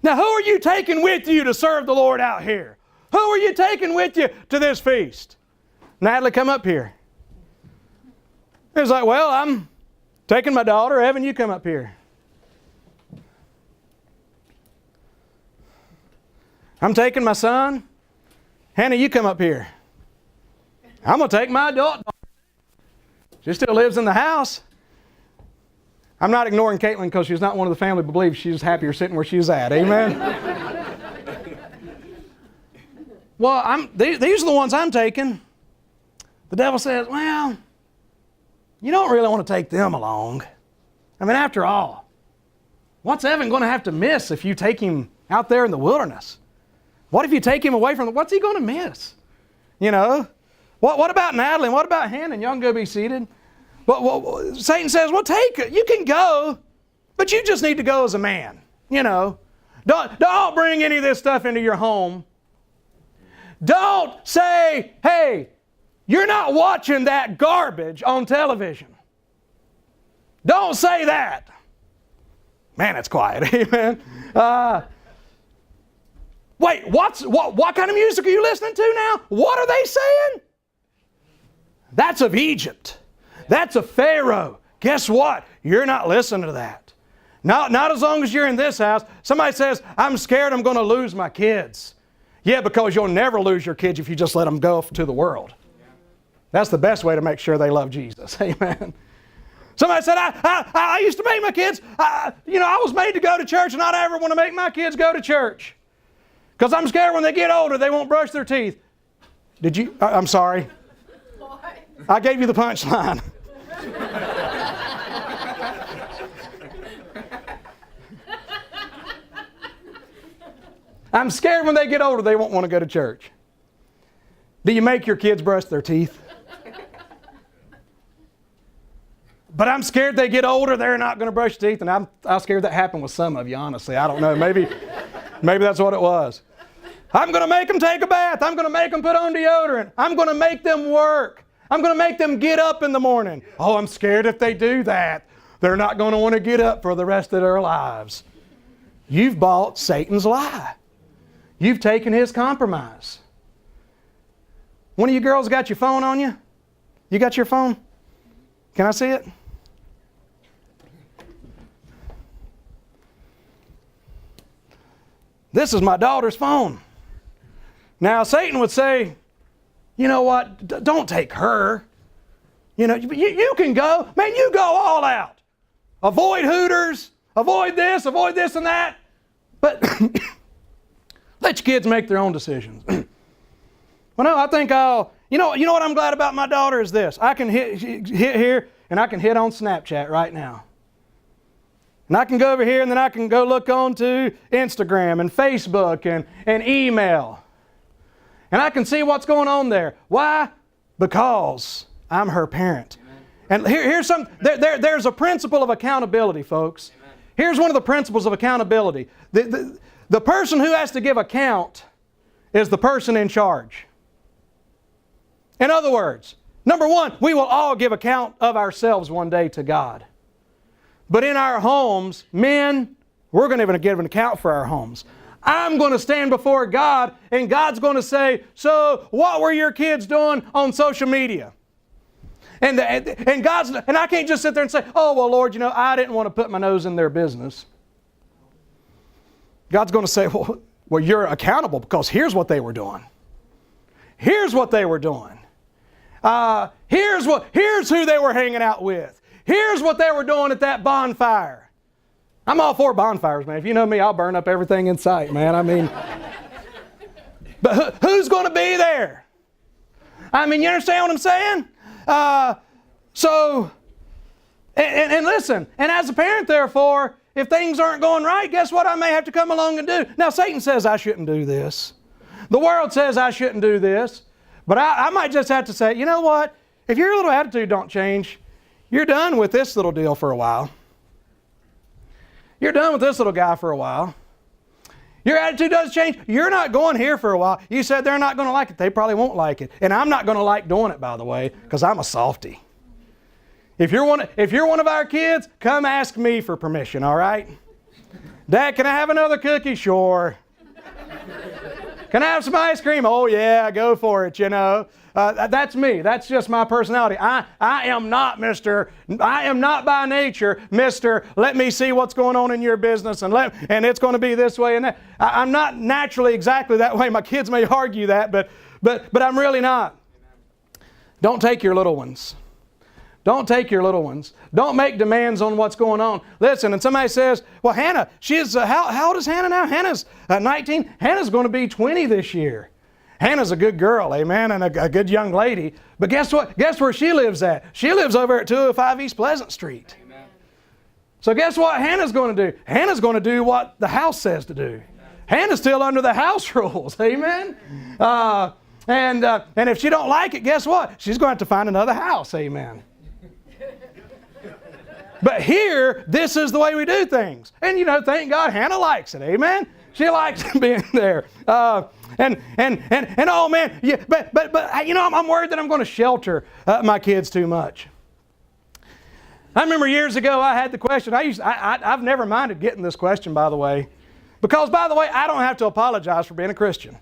Now, who are you taking with you to serve the Lord out here? Who are you taking with you to this feast? Natalie, come up here. It's like, well, I'm taking my daughter. Evan, you come up here. I'm taking my son. Hannah, you come up here. I'm going to take my adult daughter. She still lives in the house. I'm not ignoring Caitlin because she's not one of the family but believes she's happier sitting where she's at. Amen? Well, these are the ones I'm taking. The devil says, well, you don't really want to take them along. I mean, after all, what's Evan going to have to miss if you take him out there in the wilderness? What if you take him away from what's he going to miss? You know? What about Natalie? What about Hannah? Y'all can go be seated. Well, Satan says, well, take it. You can go, but you just need to go as a man. You know? Don't bring any of this stuff into your home. Don't say, hey, you're not watching that garbage on television. Don't say that. Man, it's quiet. Amen. Wait, what kind of music are you listening to now? What are they saying? That's of Egypt. That's of Pharaoh. Guess what? You're not listening to that. Not as long as you're in this house. Somebody says, I'm scared I'm going to lose my kids. Yeah, because you'll never lose your kids if you just let them go to the world. That's the best way to make sure they love Jesus. Amen. Somebody said, I used to make my kids, I was made to go to church and I don't ever want to make my kids go to church. Because I'm scared when they get older, they won't brush their teeth. Did you? I'm sorry. Why? I gave you the punchline. I'm scared when they get older, they won't want to go to church. Do you make your kids brush their teeth? But I'm scared they get older, they're not going to brush teeth. And I'm scared that happened with some of you, honestly. I don't know. Maybe that's what it was. I'm going to make them take a bath. I'm going to make them put on deodorant. I'm going to make them work. I'm going to make them get up in the morning. Oh, I'm scared if they do that, they're not going to want to get up for the rest of their lives. You've bought Satan's lie. You've taken his compromise. One of you girls got your phone on you? You got your phone? Can I see it? This is my daughter's phone. Now, Satan would say, you know what? Don't take her. You can go. Man, you go all out. Avoid Hooters. Avoid this and that. But let your kids make their own decisions. Well, no, I think you know what I'm glad about my daughter is this. I can hit here and I can hit on Snapchat right now. And I can go over here and then I can go look on to Instagram and Facebook and email. And I can see what's going on there. Why? Because I'm her parent. Amen. And here's there's a principle of accountability, folks. Amen. Here's one of the principles of accountability. The person who has to give account is the person in charge. In other words, number one, we will all give account of ourselves one day to God. But in our homes, men, we're going to give an account for our homes. I'm going to stand before God, and God's going to say, so what were your kids doing on social media? And I can't just sit there and say, oh, well, Lord, I didn't want to put my nose in their business. God's going to say, well, you're accountable because here's what they were doing. Here's what they were doing. Here's who they were hanging out with. Here's what they were doing at that bonfire. I'm all for bonfires, man. If you know me, I'll burn up everything in sight, man. I mean, but who's going to be there? I mean, you understand what I'm saying? And listen, and as a parent, therefore, if things aren't going right, guess what I may have to come along and do? Now, Satan says I shouldn't do this. The world says I shouldn't do this. But I might just have to say, you know what? If your little attitude don't change, you're done with this little deal for a while. You're done with this little guy for a while. Your attitude does change. You're not going here for a while. You said they're not going to like it. They probably won't like it. And I'm not going to like doing it, by the way, because I'm a softy. If you're one of our kids, come ask me for permission, all right? Dad, can I have another cookie? Sure. Can I have some ice cream? Oh, yeah, go for it, you know. That's me. That's just my personality. I am not by nature, Mr. Let me see what's going on in your business and it's going to be this way and that. I'm not naturally exactly that way. My kids may argue that, but I'm really not. Don't take your little ones. Don't take your little ones. Don't make demands on what's going on. Listen, and somebody says, well, Hannah, she's, how old is Hannah now? Hannah's 19. Hannah's going to be 20 this year. Hannah's a good girl, amen, and a good young lady. But guess what? Guess where she lives at? She lives over at 205 East Pleasant Street. Amen. So guess what Hannah's going to do? Hannah's going to do what the house says to do. Hannah's still under the house rules, amen? And if she don't like it, guess what? She's going to have to find another house, amen. But here, this is the way we do things. And, you know, thank God Hannah likes it. Amen? She likes being there. And oh, man, yeah, but you know, I'm worried that I'm going to shelter my kids too much. I remember years ago I had the question. I've never minded getting this question, by the way. Because, by the way, I don't have to apologize for being a Christian.